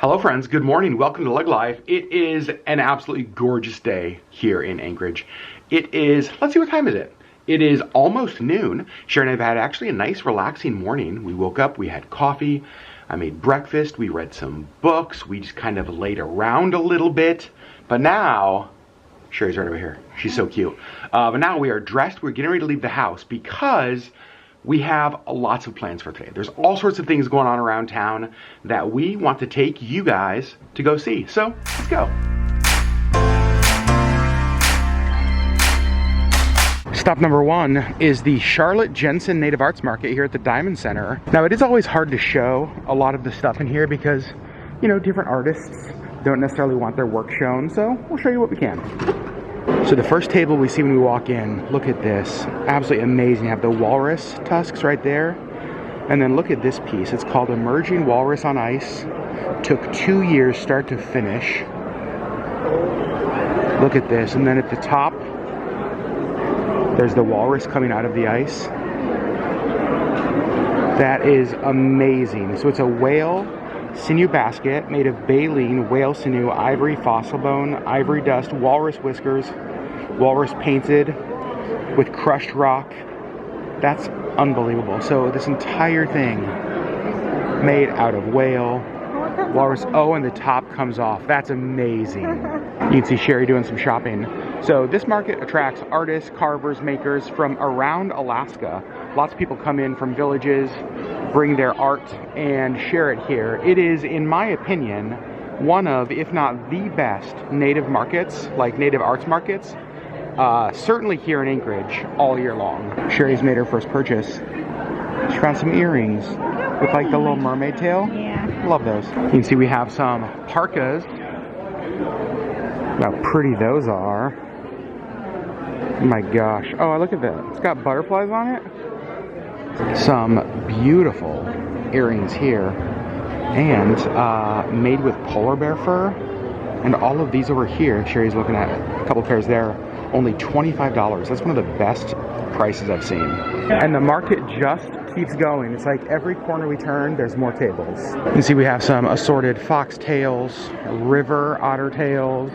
Hello friends, good morning. Welcome to LeggLife. It is an absolutely gorgeous day here in Anchorage. It is, let's see, what time is it? It is almost noon. Sherri and I have had actually a nice relaxing morning. We woke up, we had coffee, I made breakfast, we read some books, we just kind of laid around a little bit. But now, Sherri's right over here. She's so cute. But now we are dressed, we're getting ready to leave the house because we have lots of plans for today. There's all sorts of things going on around town that we want to take you guys to go see. So, let's go. Stop number one is the Charlotte Jensen Native Arts Market here at the Diamond Center. Now, it is always hard to show a lot of the stuff in here because, you know, different artists don't necessarily want their work shown, so we'll show you what we can. So the first table we see when we walk in, look at this, absolutely amazing. You have the walrus tusks right there. And then look at this piece, it's called Emerging Walrus on Ice. Took 2 years start to finish. Look at this, and then at the top, there's the walrus coming out of the ice. That is amazing. So it's a whale sinew basket made of baleen, whale sinew, ivory fossil bone, ivory dust, walrus whiskers, walrus painted with crushed rock. That's unbelievable. So this entire thing made out of whale, walrus. Oh, and the top comes off. That's amazing. You can see Sherri doing some shopping. So this market attracts artists, carvers, makers from around Alaska. Lots of people come in from villages, bring their art and share it here. It is, in my opinion, one of, if not the best, native markets, like native arts markets, certainly here in Anchorage all year long. Sherri's made her first purchase. She found some earrings with like the little mermaid tail. Yeah. Love those. You can see we have some parkas. Look how pretty those are. Oh my gosh. Oh, look at that. It's got butterflies on it. Some beautiful earrings here. And made with polar bear fur. And all of these over here, Sherri's looking at a couple pairs there, only $25. That's one of the best prices I've seen. And the market just keeps going. It's like every corner we turn, there's more tables. You can see we have some assorted foxtails, river otter tails,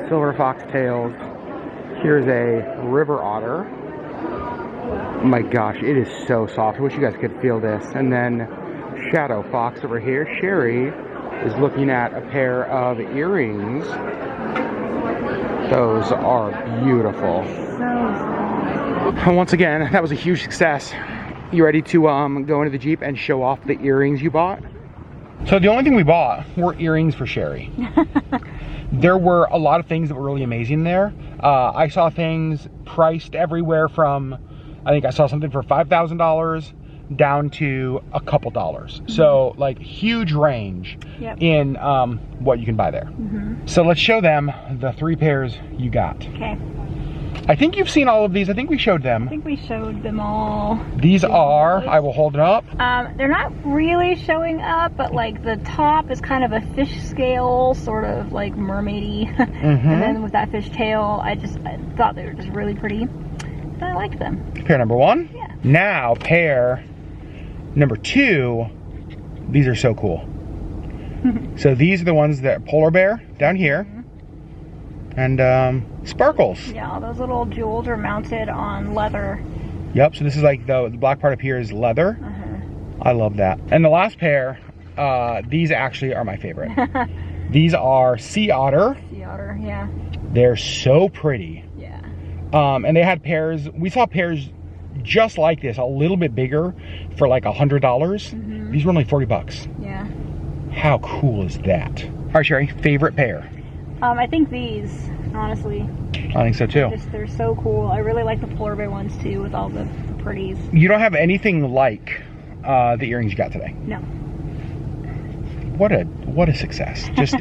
silver foxtails. Here's a river otter. Oh my gosh, it is so soft. I wish you guys could feel this. And then shadow fox over here. Sherri is looking at a pair of earrings. Those are beautiful. And once again, that was a huge success. You ready to go into the Jeep and show off the earrings you bought? So the only thing we bought were earrings for Sherri. There were a lot of things that were really amazing there. I saw things priced everywhere from, I think I saw something for $5,000 down to a couple dollars. Mm-hmm. So like huge range in what you can buy there. Mm-hmm. So let's show them the 3 pairs you got. Okay. I think you've seen all of these. I think we showed them. I think we showed them all. These are, I will hold it up. They're not really showing up, but like the top is kind of a fish scale, sort of like mermaidy. Mm-hmm. And then with that fish tail, I thought they were just really pretty. And I liked them. Pair number 1. Yeah. Now pair number 2. These are so cool. So these are the ones that polar bear down here. Mm-hmm. And sparkles. Yeah, those little jewels are mounted on leather. Yep, so this is like the black part up here is leather. I love that. And the last pair, these actually are my favorite. These are sea otter. Sea otter, yeah. They're so pretty. Yeah. And they had pairs, we saw pairs just like this, a little bit bigger for like $100. Mm-hmm. These were only 40 bucks. Yeah. How cool is that? All right, Sherri, favorite pair? I think these, honestly. I think so too. They're so cool. I really like the polar bear ones too, with all the pretties. You don't have anything like the earrings you got today. No. What a success. Just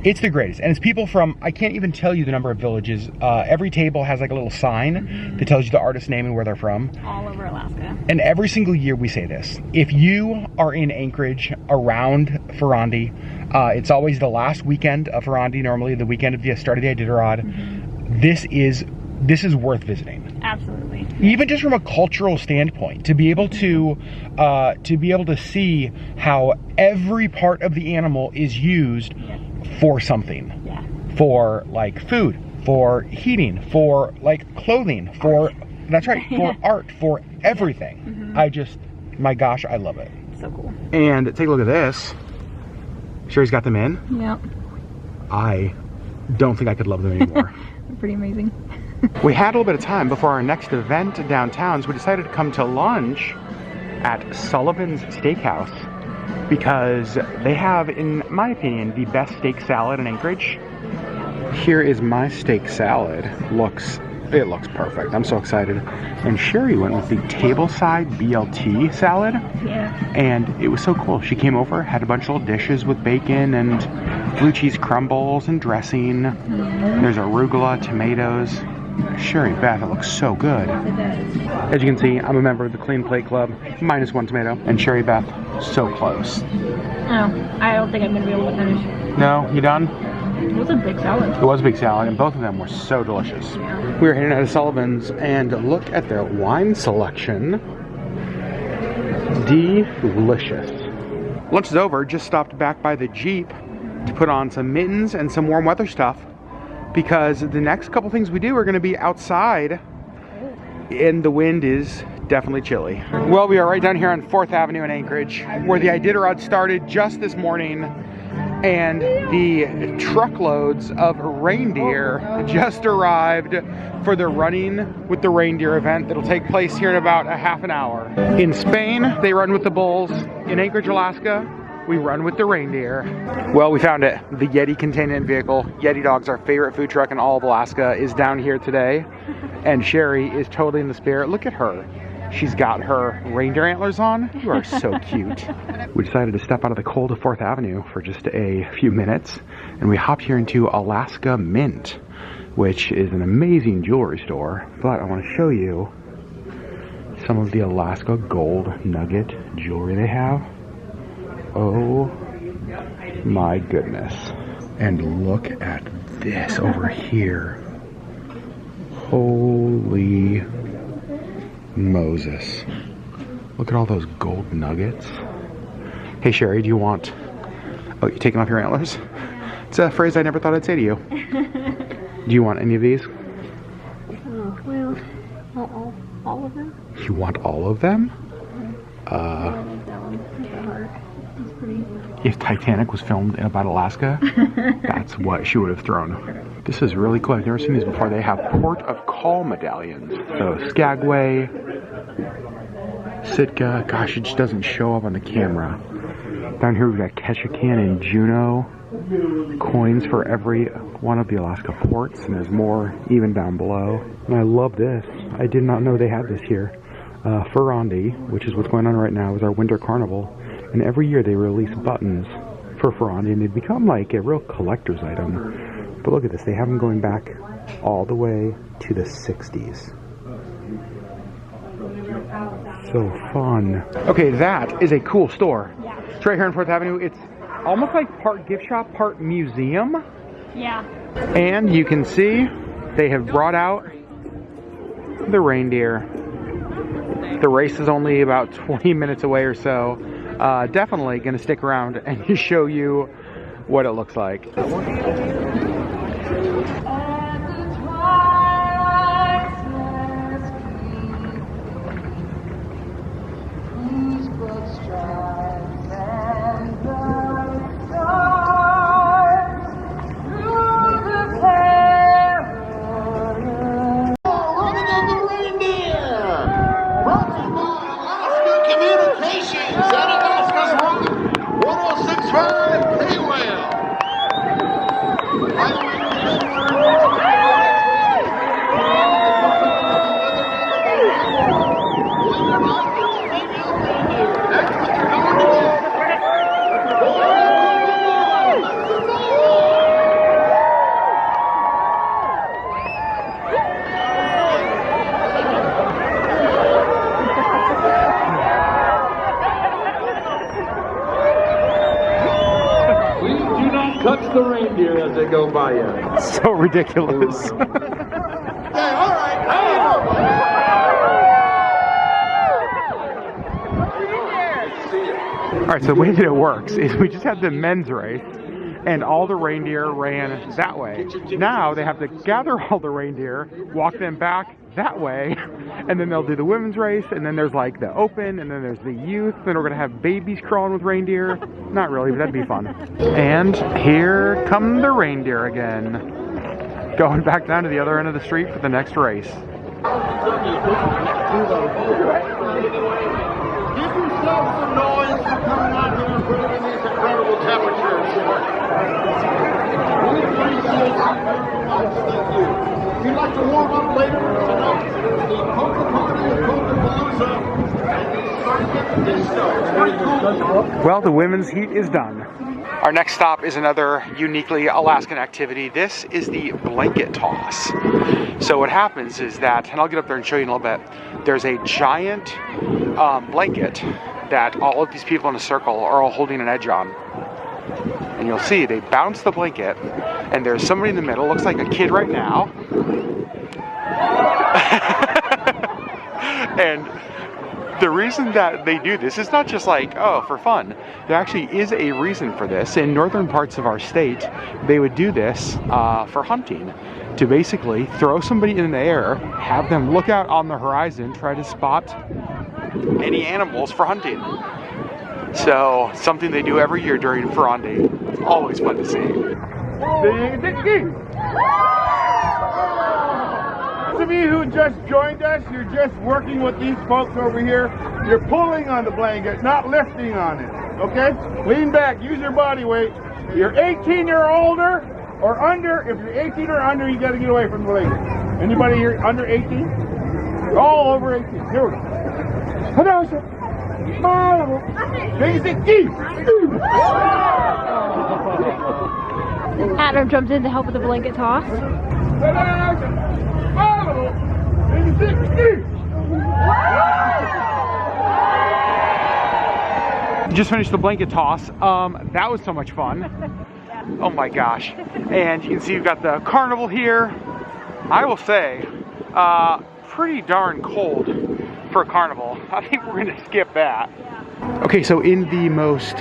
it's the greatest. And it's people from, I can't even tell you the number of villages. Every table has like a little sign that tells you the artist's name and where they're from. All over Alaska. And every single year we say this. If you are in Anchorage around Fur Rondy, it's always the last weekend of Fur Rondy, normally the weekend of the start of the Iditarod. This is worth visiting. Absolutely. Even just from a cultural standpoint, to be able to see how every part of the animal is used for something. Yeah. For like food, for heating, for like clothing, for that's right, for art, for everything. I just, my gosh, I love it. So cool. And take a look at this. Sherri's got them in. Yep. I don't think I could love them anymore. They're pretty amazing. We had a little bit of time before our next event downtown, so we decided to come to lunch at Sullivan's Steakhouse because they have, in my opinion, the best steak salad in Anchorage. Here is my steak salad. It looks perfect. I'm so excited. And Sherri went with the tableside BLT salad. Yeah. And it was so cool. She came over, had a bunch of little dishes with bacon and blue cheese crumbles and dressing. There's arugula, tomatoes. Sherri, Beth, it looks so good. It does. As you can see, I'm a member of the Clean Plate Club, -1 tomato. And Sherri, Beth, so close. Oh, I don't think I'm going to be able to finish. No, you done? It was a big salad. It was a big salad, and both of them were so delicious. Yeah. We were heading out of Sullivan's, and look at their wine selection. Delicious. Lunch is over, just stopped back by the Jeep to put on some mittens and some warm weather stuff, because the next couple things we do are going to be outside, and the wind is definitely chilly. Well, we are right down here on 4th Avenue in Anchorage, where the Iditarod started just this morning. And the truckloads of reindeer just arrived for the Running with the Reindeer event that'll take place here in about a half an hour. In Spain, they run with the bulls. In Anchorage, Alaska, we run with the reindeer. Well, we found it. The Yeti containment vehicle. Yeti Dog's our favorite food truck in all of Alaska, is down here today. And Sherri is totally in the spirit. Look at her. She's got her reindeer antlers on. You are so cute. We decided to step out of the cold of 4th Avenue for just a few minutes, and we hopped here into Alaska Mint, which is an amazing jewelry store. But I want to show you some of the Alaska gold nugget jewelry they have. Oh my goodness. And look at this over here. Holy Moses. Look at all those gold nuggets. Hey Sherri, do you want... Oh, you're taking off your antlers? It's a phrase I never thought I'd say to you. Do you want any of these? Oh, well, all of them? You want all of them? I like that one. That heart. It's pretty. If Titanic was filmed in about Alaska, that's what she would have thrown. This is really cool. I've never seen these before. They have port of call medallions. So Skagway, Sitka. Gosh, it just doesn't show up on the camera. Down here we've got Ketchikan and Juneau. Coins for every one of the Alaska ports, and there's more even down below. And I love this. I did not know they had this here. Fur Rondy, which is what's going on right now, is our winter carnival. And every year they release buttons for Fur Rondy, and they become like a real collector's item. But look at this, they have them going back all the way to the 60s. So fun. Okay, that is a cool store. Yeah. It's right here on 4th Avenue. It's almost like part gift shop, part museum. Yeah. And you can see they have brought out the reindeer. The race is only about 20 minutes away or so. Definitely going to stick around and show you what it looks like. Touch the reindeer as they go by you. So ridiculous. Alright, so the way that it works is we just had the men's race, and all the reindeer ran that way. Now they have to gather all the reindeer, walk them back that way, and then they'll do the women's race, and then there's like the open, and then there's the youth, then we're gonna have babies crawling with reindeer. Not really, but that'd be fun. And here come the reindeer again, going back down to the other end of the street for the next race. Give yourself some noise for coming out here and putting in these incredible temperatures. If you'd like to warm up later, tonight is the Polka Party of Polka-Palooza and the Sergeant Disco. It's pretty cool. Well, the women's heat is done. Our next stop is another uniquely Alaskan activity. This is the blanket toss. So what happens is that, and I'll get up there and show you in a little bit, there's a giant blanket that all of these people in a circle are all holding an edge on. And you'll see they bounce the blanket, and there's somebody in the middle, looks like a kid right now. And the reason that they do this is not just like, oh, for fun. There actually is a reason for this. In northern parts of our state, they would do this for hunting, to basically throw somebody in the air, have them look out on the horizon, try to spot any animals for hunting. So, something they do every year during Fur Rondy. It's always fun to see. Those of you who just joined us, you're just working with these folks over here. You're pulling on the blanket, not lifting on it, okay? Lean back, use your body weight. You're 18 or older or under. If you're 18 or under, you got to get away from the blanket. Anybody here under 18? All over 18. Here we go. Adam jumps in to help with the blanket toss. Just finished the blanket toss. That was so much fun. Oh my gosh. And you can see you've got the carnival here. I will say, pretty darn cold for a carnival. I think we're gonna skip that. Okay, so in the most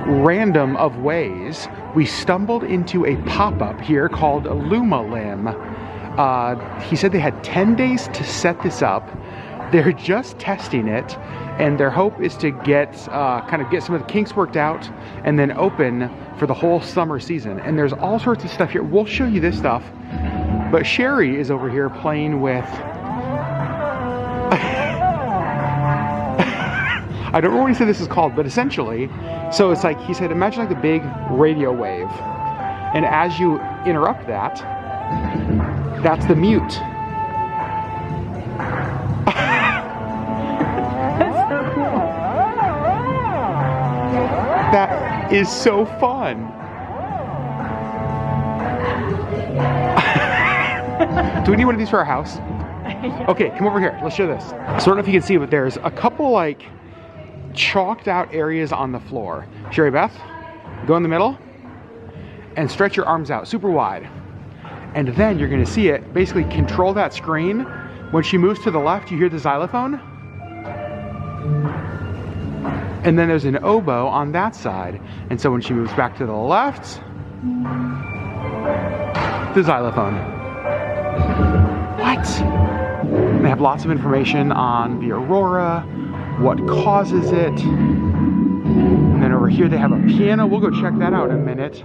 random of ways, we stumbled into a pop-up here called Luma Lim. He said they had 10 days to set this up. They're just testing it, and their hope is to get kind of get some of the kinks worked out and then open for the whole summer season. And there's all sorts of stuff here. We'll show you this stuff, but Sherri is over here playing with I don't know what he said this is called, but essentially, so it's like, he said, imagine like a big radio wave, and as you interrupt that, that's the mute. That is so fun. Do we need one of these for our house? Okay, come over here. Let's show this. So I don't know if you can see, but there's a couple like chalked out areas on the floor. Sherri Beth, go in the middle and stretch your arms out super wide. And then you're gonna see it basically control that screen. When she moves to the left, you hear the xylophone. And then there's an oboe on that side. And so when she moves back to the left, the xylophone. What? They have lots of information on the aurora, what causes it. And then over here they have a piano. We'll go check that out in a minute.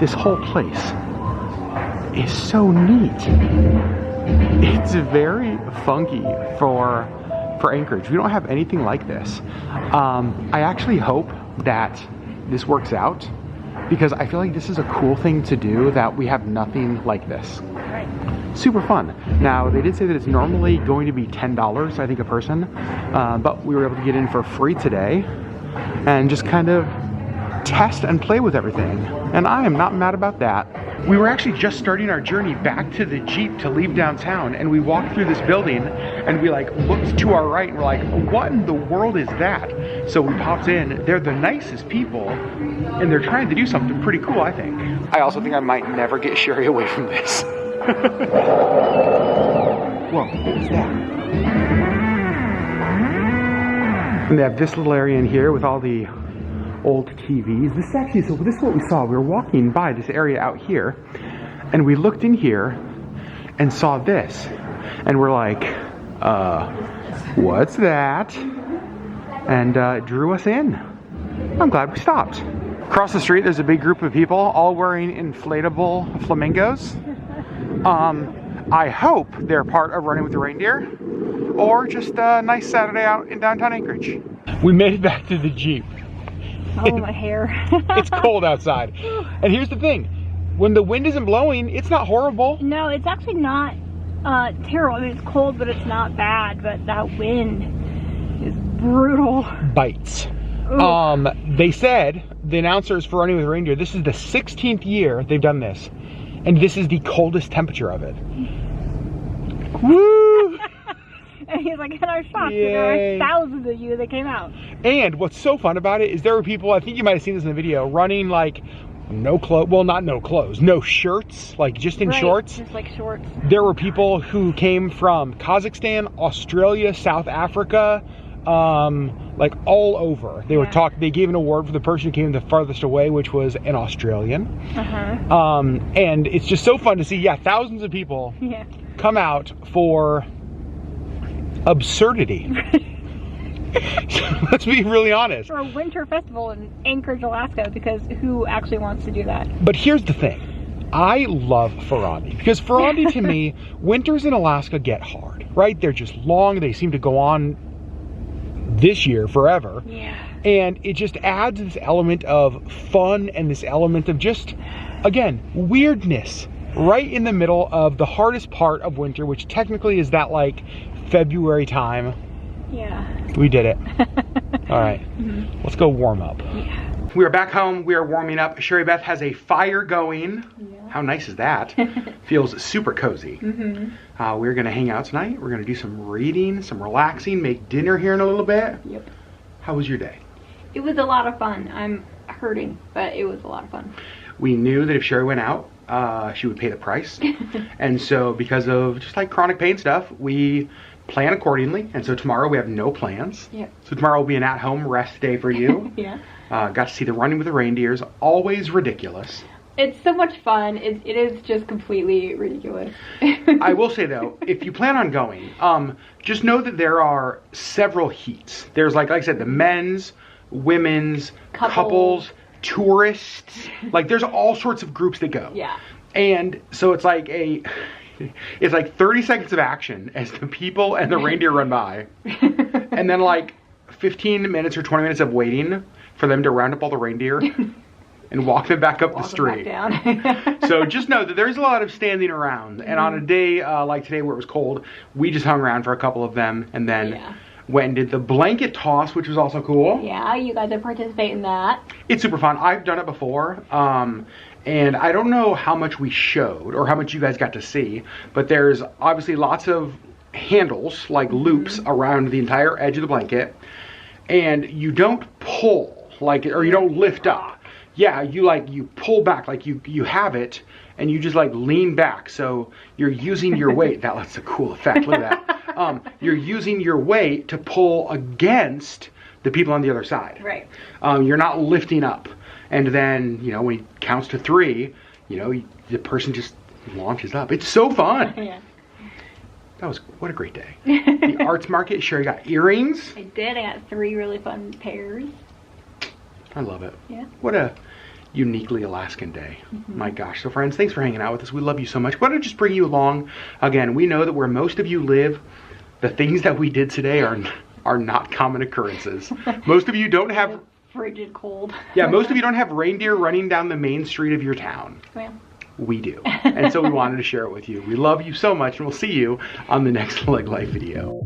This whole place is so neat. It's very funky for Anchorage. We don't have anything like this. I actually hope that this works out, because I feel like this is a cool thing to do, that we have nothing like this. Right. Super fun. Now, they did say that it's normally going to be $10, I think, a person, but we were able to get in for free today and just kind of test and play with everything. And I am not mad about that. We were actually just starting our journey back to the Jeep to leave downtown, and we walked through this building and we like looked to our right and we're like, what in the world is that? So we popped in. They're the nicest people, and they're trying to do something pretty cool, I think. I also think I might never get Sherri away from this. Whoa, what was that? And they have this little area in here with all the old TVs. This is actually, so this is what we saw. We were walking by this area out here, and we looked in here and saw this. And we're like, what's that? And it drew us in. I'm glad we stopped. Across the street, there's a big group of people all wearing inflatable flamingos. I hope they're part of Running with the Reindeer, or just a nice Saturday out in downtown Anchorage. We made it back to the Jeep. Oh, my hair. It's cold outside. And here's the thing. When the wind isn't blowing, it's not horrible. No, it's actually not terrible. I mean, it's cold, but it's not bad. But that wind is brutal. Bites. Ooh. They said, the announcers for Running with Reindeer, this is the 16th year they've done this. And this is the coldest temperature of it. Woo! And he's like, and I'm shocked. There were thousands of you that came out. And what's so fun about it is there were people, I think you might have seen this in the video, running like no clothes, well, not no clothes, no shirts, like just in shorts. Just like shorts. There were people who came from Kazakhstan, Australia, South Africa, like all over. They were they gave an award for the person who came the farthest away, which was an Australian. And it's just so fun to see, thousands of people come out for absurdity. Let's be really honest. For a winter festival in Anchorage, Alaska, because who actually wants to do that? But here's the thing. I love Fur Rondy because Fur Rondy to me, winters in Alaska get hard, right? They're just long. They seem to go on this year forever. Yeah. And it just adds this element of fun and this element of just, again, weirdness right in the middle of the hardest part of winter, which technically is that like February time. Yeah. We did it. All right. Let's go warm up. Yeah. We are back home. We are warming up. Sherri Beth has a fire going. Yeah. How nice is that? Feels super cozy. We're going to hang out tonight. We're going to do some reading, some relaxing, make dinner here in a little bit. Yep. How was your day? It was a lot of fun. I'm hurting, but it was a lot of fun. We knew that if Sherri went out, she would pay the price. And so because of just like chronic pain stuff, we plan accordingly. And so tomorrow we have no plans. Yep. So tomorrow will be an at-home rest day for you. Yeah. Got to see the Running with the Reindeers. Always ridiculous. It's so much fun. It is just completely ridiculous. I will say though, if you plan on going, just know that there are several heats. There's like I said, the men's, women's, couples, tourists. Like there's all sorts of groups that go. Yeah. And so it's like it's like 30 seconds of action as the people and the reindeer run by. And then like 15 minutes or 20 minutes of waiting for them to round up all the reindeer and walk them back up the street. So just know that there's a lot of standing around. And on a day like today where it was cold, we just hung around for a couple of them and then went and did the blanket toss, which was also cool. Yeah, you guys have participated in that. It's super fun. I've done it before. And I don't know how much we showed or how much you guys got to see, but there's obviously lots of handles, like loops around the entire edge of the blanket. And you don't pull, like, or you don't lift up. Yeah, you pull back, like you have it, and you just like lean back. So you're using your weight. That's a cool effect. Look at that. You're using your weight to pull against the people on the other side. Right. You're not lifting up. And then, when he counts to 3, the person just launches up. It's so fun. Yeah. What a great day. The arts market, Sherri got earrings. I did. I got 3 really fun pairs. I love it. Yeah. What a uniquely Alaskan day. My gosh. So friends, thanks for hanging out with us. We love you so much. Why don't I just bring you along? Again, we know that where most of you live, the things that we did today are not common occurrences. Most of you don't have frigid cold. Yeah, most of you don't have reindeer running down the main street of your town. Well. We do. And so we wanted to share it with you. We love you so much, and we'll see you on the next LeggLife video.